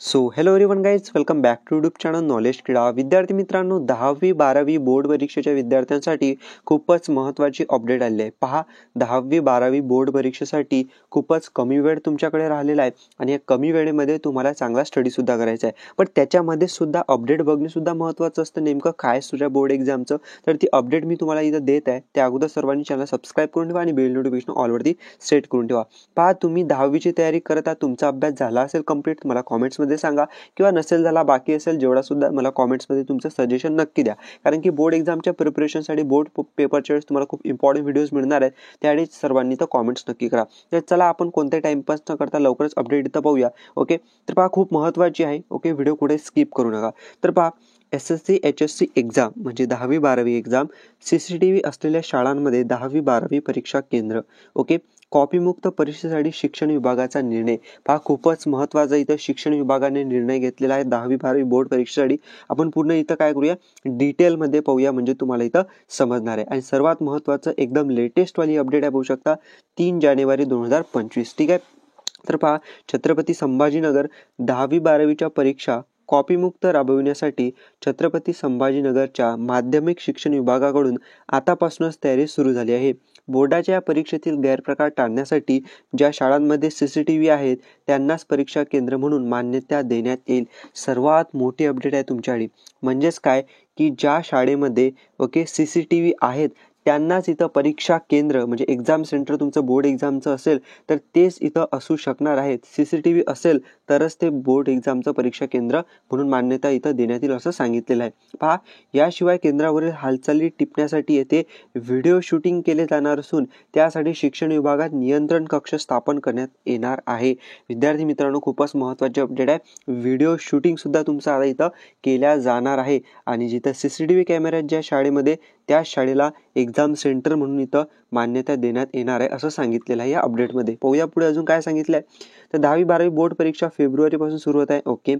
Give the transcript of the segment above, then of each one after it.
So hello everyone guys, welcome back to YouTube channel knowledge Krida. विद्यार्थी मित्रांनो, 10वी-12वी board परीक्षेच्या विद्यार्थ्यांसाठी खूपच महत्त्वाची अपडेट आली आहे. पहा, 10वी-12वी बोर्ड परीक्षेसाठी खूपच कमी वेळ तुमच्याकडे राहिलेला आहे आणि या कमी वेळेमध्ये तुम्हाला चांगला स्टडीसुद्धा करायचा आहे. पण त्याच्यामध्ये सुद्धा अपडेट बघणेसुद्धा महत्त्वाचं असतं. नेमकं काय तुझ्या बोर्ड एक्झामचं, तर ती अपडेट मी तुम्हाला इथं देत आहे. त्या अगोदर सर्वांनी चॅनल सबस्क्राईब करून ठेवा आणि बेल नोटिफिकेशन ऑलवरती सेट करून ठेवा. पहा, तुम्ही 10वीची तयारी करत आहात, तुमचा अभ्यास झाला असेल कंप्लीट, मला कॉमेंट्समध्ये सांगा, किंवा नसेल झाला, बाकी असेल जेवढा सुद्धा, मला कॉमेंट्समध्ये तुमचं सजेशन नक्की द्या. कारण की बोर्ड एक्झामच्या प्रिपरेशनसाठी बोर्ड पेपरच्या वेळेस तुम्हाला खूप इम्पॉर्टंट व्हिडिओज मिळणार आहेत. त्यावेळी सर्वांनी तर कॉमेंट्स नक्की करा. तर चला आपण कोणत्या टाइमपास न करता लवकरच अपडेट इथं पाहूया. ओके, तर पहा, खूप महत्त्वाची आहे. ओके, व्हिडिओ कुठे स्किप करू नका. तर पहा, SSC HSC एक्झाम म्हणजे 10वी-12वी एक्झाम CCTV असलेल्या शाळांमध्ये 10वी-12वी परीक्षा केंद्र. ओके, कॉपीमुक्त परीक्षेसाठी शिक्षण विभागाचा निर्णय. पहा, खूपच महत्त्वाचा इथं शिक्षण विभागाने निर्णय घेतलेला आहे 10वी-12वी बोर्ड परीक्षेसाठी. आपण पूर्ण इथं काय करूया, डिटेलमध्ये पाहूया, म्हणजे तुम्हाला इथं समजणार आहे. आणि सर्वात महत्त्वाचं एकदम लेटेस्टवाली अपडेट आहे, पाहू शकता, 3 जानेवारी 2025. ठीक आहे, तर पहा, छत्रपती संभाजीनगर 10वी-12वीच्या परीक्षा कॉपीमुक्त राबविण्यासाठी छत्रपती संभाजीनगरच्या माध्यमिक शिक्षण विभागाकडून आतापासूनच तयारी सुरू झाली आहे. बोर्डाच्या या परीक्षेतील गैरप्रकार टाळण्यासाठी ज्या शाळांमध्ये CCTV आहेत त्यांनाच परीक्षा केंद्र म्हणून मान्यता देण्यात येईल. सर्वात मोठी अपडेट आहे तुमच्याकडे. म्हणजेच काय, की ज्या शाळेमध्ये CCTV आहेत त्यांनाच इथं परीक्षा केंद्र म्हणजे एक्झाम सेंटर तुमचं बोर्ड एक्झामचं असेल तर तेच इथं असू शकणार आहेत. CCTV असेल तरच ते बोर्ड एक्झामचं परीक्षा केंद्र म्हणून मान्यता इथं देण्यात येईल असं सांगितलेलं आहे. पहा, याशिवाय केंद्रावरील हालचाली टिपण्यासाठी येथे व्हिडिओ शूटिंग केले जाणार असून त्यासाठी शिक्षण विभागात नियंत्रण कक्ष स्थापन करण्यात येणार आहे. विद्यार्थी मित्रांनो, खूपच महत्त्वाची अपडेट आहे. व्हिडिओ शूटिंग सुद्धा तुमचं आता इथं केल्या जाणार आहे आणि जिथं CCTV कॅमेरा आहेत ज्या शाळेमध्ये, त्या शाळेला एक्झाम सेंटर म्हणून इथं मान्यता देण्यात येणार आहे असं सांगितलेलं आहे या अपडेटमध्ये. पाहूया पुढे अजून काय सांगितलं आहे. तर 10वी-12वी बोर्ड परीक्षा फेब्रुवारीपासून सुरू होत आहे. ओके,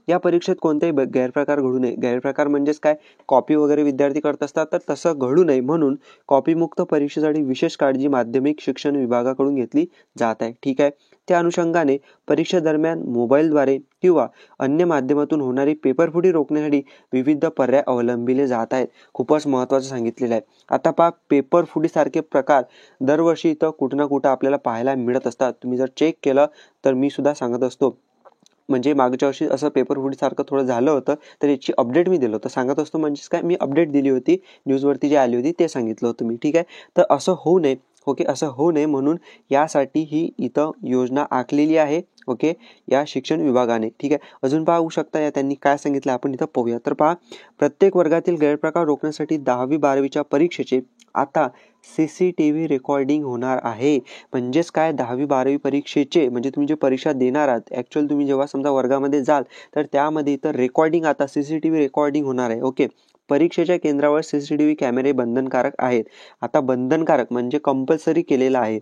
या परीक्षेत कोणताही गैरप्रकार घडू नये. गैरप्रकार म्हणजेच काय, कॉपी वगैरे विद्यार्थी करत असतात, तर तसं घडू नये म्हणून कॉपीमुक्त परीक्षेसाठी विशेष काळजी माध्यमिक शिक्षण विभागाकडून घेतली जात आहे. ठीक आहे, त्या अनुषंगाने परीक्षा दरम्यान मोबाईलद्वारे किंवा अन्य माध्यमातून होणारी पेपरफुटी रोखण्यासाठी विविध पर्याय अवलंबिले जात आहेत. खूपच महत्त्वाचं सांगितलेलं आहे. आता पहा, पेपरफुटीसारखे प्रकार दरवर्षी इथं कुठं ना कुठं आपल्याला पाहायला मिळत असतात. तुम्ही जर चेक केलं तर मी सुद्धा सांगत असतो, म्हणजे मागच्या वर्षी असं पेपरफुटीसारखं थोडं झालं होतं, तर याची अपडेट मी दिलं होतं. सांगत असतो म्हणजेच काय, मी अपडेट दिली होती, न्यूजवरती जी आली होती ते सांगितलं होतं मी. ठीक आहे, तर असं होऊ नये. ओके, असं होऊ नये म्हणून यासाठी ही इथं योजना आखलेली आहे. ओके, या शिक्षण विभागाने. ठीक आहे, अजून पाहू शकता या त्यांनी काय सांगितलं आपण इथं पाहूया. तर पहा, प्रत्येक वर्गातील गैरप्रकार रोखण्यासाठी 10वी-12वीच्या परीक्षेचे आता CCTV रेकॉर्डिंग होणार आहे. म्हणजेच काय, 10वी-12वी परीक्षेचे म्हणजे तुम्ही जे परीक्षा देणार आहात, ॲक्च्युअल तुम्ही जेव्हा समजा वर्गामध्ये जाल तर त्यामध्ये इथं रेकॉर्डिंग, आता CCTV रेकॉर्डिंग होणार आहे. ओके, परीक्षेच्या केंद्रावर CCTV कॅमेरे बंधनकारक आहेत. आता बंधनकारक म्हणजे कंपल्सरी केलेलं आहे.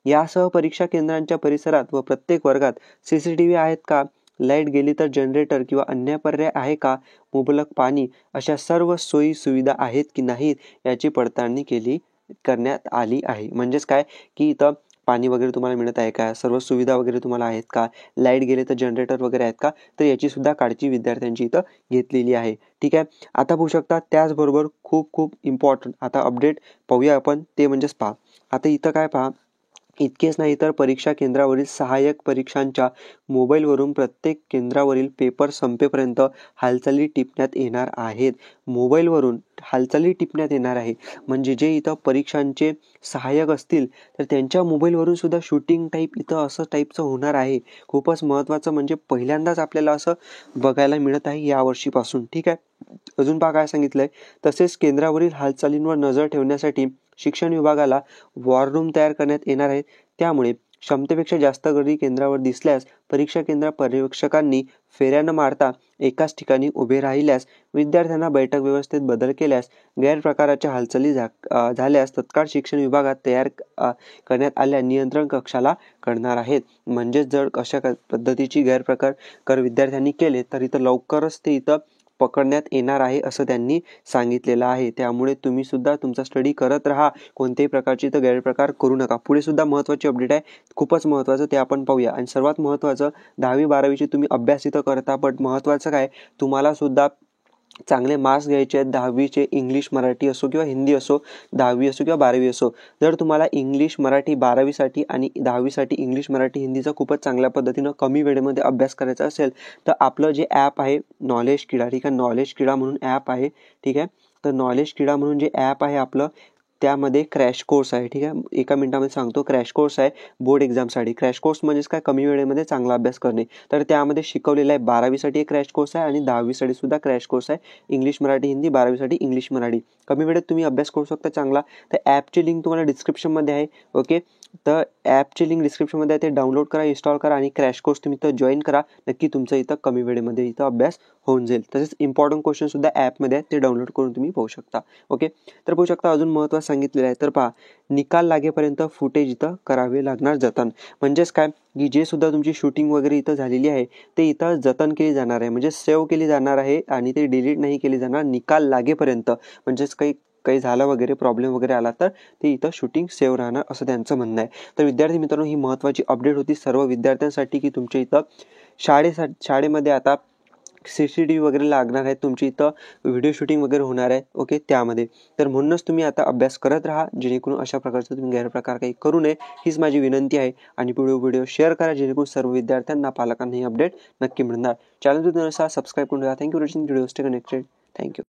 यासह परीक्षा केंद्रांच्या परिसरात व प्रत्येक वर्गात CCTV आहेत का, लाईट गेली तर जनरेटर किंवा अन्य पर्याय आहे का, मुबलक पाणी अशा सर्व सोयी सुविधा आहेत की नाहीत याची पडताळणी करण्यात आली आहे. म्हणजेच काय, की इथं पाणी वगैरे तुम्हाला मिळत आहे का, सर्व सुविधा वगैरे तुम्हाला आहेत का, लाईट गेले तर जनरेटर वगैरे आहेत का, तर याची सुद्धा काळजी विद्यार्थ्यांची इथं घेतलेली आहे. ठीक आहे, आता पाहू शकता, त्याचबरोबर खूप खूप इम्पॉर्टंट आता अपडेट पाहूया आपण, ते म्हणजेच पहा, आता इथं काय पहा, इतकेच नाही तर परीक्षा केंद्रावरील सहाय्यक परीक्षांच्या मोबाईलवरून प्रत्येक केंद्रावरील पेपर संपेपर्यंत हालचाली टिपण्यात येणार आहेत. मोबाईलवरून हालचाली टिपण्यात येणार आहे. म्हणजे जे इथं परीक्षांचे सहाय्यक असतील तर त्यांच्या मोबाईलवरून सुद्धा शूटिंग टाईप इथं असं टाईपचं होणार आहे. खूपच महत्त्वाचं, म्हणजे पहिल्यांदाच आपल्याला असं बघायला मिळत आहे यावर्षीपासून. ठीक आहे, अजून पहा काय सांगितलंय. तसेच केंद्रावरील हालचालींवर नजर ठेवण्यासाठी शिक्षण विभागाला वॉर रूम तयार करण्यात येणार आहे. त्यामुळे क्षमतेपेक्षा जास्त गर्दी केंद्रावर दिसल्यास परीक्षा केंद्र पर्यवेक्षकांनी फेऱ्या न मारता एकाच ठिकाणी उभे राहिल्यास, विद्यार्थ्यांना बैठक व्यवस्थेत बदल केल्यास, गैरप्रकाराच्या हालचाली झाल्यास तत्काळ शिक्षण विभागात तयार करण्यात आलेल्या नियंत्रण कक्षाला कळणार आहेत. म्हणजेच जर अशा पद्धतीची गैरप्रकार विद्यार्थ्यांनी केले तर इथं लवकरच ते इथं पकडण्यात येणार आहे असं त्यांनी सांगितलेलं आहे. त्यामुळे तुम्ही सुद्धा तुमचा स्टडी करत राहा, कोणत्याही प्रकारची इथं गैरप्रकार करू नका. पुढे सुद्धा महत्त्वाची अपडेट आहे, खूपच महत्त्वाचं, ते आपण पाहूया. आणि सर्वात महत्त्वाचं 10वी-12वीची तुम्ही अभ्यास इथं करता, बट महत्त्वाचं काय, तुम्हाला सुद्धा चांगले मार्क्स घ्यायचे आहेत 10वीचे. इंग्लिश मराठी असो किंवा हिंदी असो, 10वी असो किंवा 12वी असो. जर तुम्हाला इंग्लिश मराठी 12वीसाठी आणि 10वीसाठी इंग्लिश मराठी हिंदीचा खूपच चांगल्या पद्धतीनं कमी वेळेमध्ये अभ्यास करायचा असेल, तर आपलं जे ॲप आहे नॉलेज किडा, ठीक आहे, नॉलेज किडा म्हणून ॲप आहे, ठीक आहे. तर नॉलेज किडा म्हणून जे ॲप आहे आपलं, त्यामध्ये क्रॅश कोर्स आहे, ठीक आहे. एका मिनिटामध्ये सांगतो. क्रॅश कोर्स आहे बोर्ड एक्झामसाठी. क्रॅश कोर्स म्हणजेच काय, कमी वेळेमध्ये चांगला अभ्यास करणे. तर त्यामध्ये शिकवलेलं आहे 12वीसाठी एक क्रॅश कोर्स आहे आणि 10वीसाठी सुद्धा क्रॅश कोर्स आहे. इंग्लिश मराठी हिंदी, 12वीसाठी इंग्लिश मराठी. कमी वेळेत तुम्ही अभ्यास करू शकता चांगला. तर ॲपची लिंक तुम्हाला डिस्क्रिप्शनमध्ये आहे. ओके, तर ॲपची लिंक डिस्क्रिप्शनमध्ये आहे, ते डाउनलोड करा, इन्स्टॉल करा आणि क्रॅश कोर्स तुम्ही इथं जॉईन करा. नक्की तुमचं इथं कमी वेळेमध्ये इथं अभ्यास होऊन जाईल. तसेच इम्पॉर्टंट क्वेश्चन सुद्धा ॲपमध्ये आहेत, ते डाउनलोड करून तुम्ही पाहू शकता. ओके, तर पाहू शकता अजून महत्त्वाचं सांगितलेलं आहे. तर पहा, निकाल लागेपर्यंत फुटेज इथं करावे लागणार जतन. म्हणजेच काय, की जे सुद्धा तुमची शूटिंग वगैरे इथं झालेली आहे ते इथं जतन केली जाणार आहे, म्हणजे सेव्ह केली जाणार आहे आणि ते डिलीट नाही केली जाणार निकाल लागेपर्यंत. म्हणजेच काही झालं वगैरे, प्रॉब्लेम वगैरे आला तर ते इथं शूटिंग सेव्ह राहणार असं त्यांचं म्हणणं आहे. तर विद्यार्थी मित्रांनो, ही महत्त्वाची अपडेट होती सर्व विद्यार्थ्यांसाठी, की तुमच्या इथं शाळेमध्ये आता CCTV वगैरे लागणार आहेत, तुमची इथं व्हिडिओ शूटिंग वगैरे होणार आहे. ओके, त्यामध्ये. तर म्हणूनच तुम्ही आता अभ्यास करत राहा, जेणेकरून अशा प्रकारचं तुम्ही गैरप्रकार काही करू नये, हीच माझी विनंती आहे. आणि व्हिडिओ शेअर करा, जेणेकरून सर्व विद्यार्थ्यांना, पालकांना ही अपडेट नक्की मिळणार. चॅनल सबस्क्राईब करून ठेवा. Thank you for watching video. Stay connected. Thank you.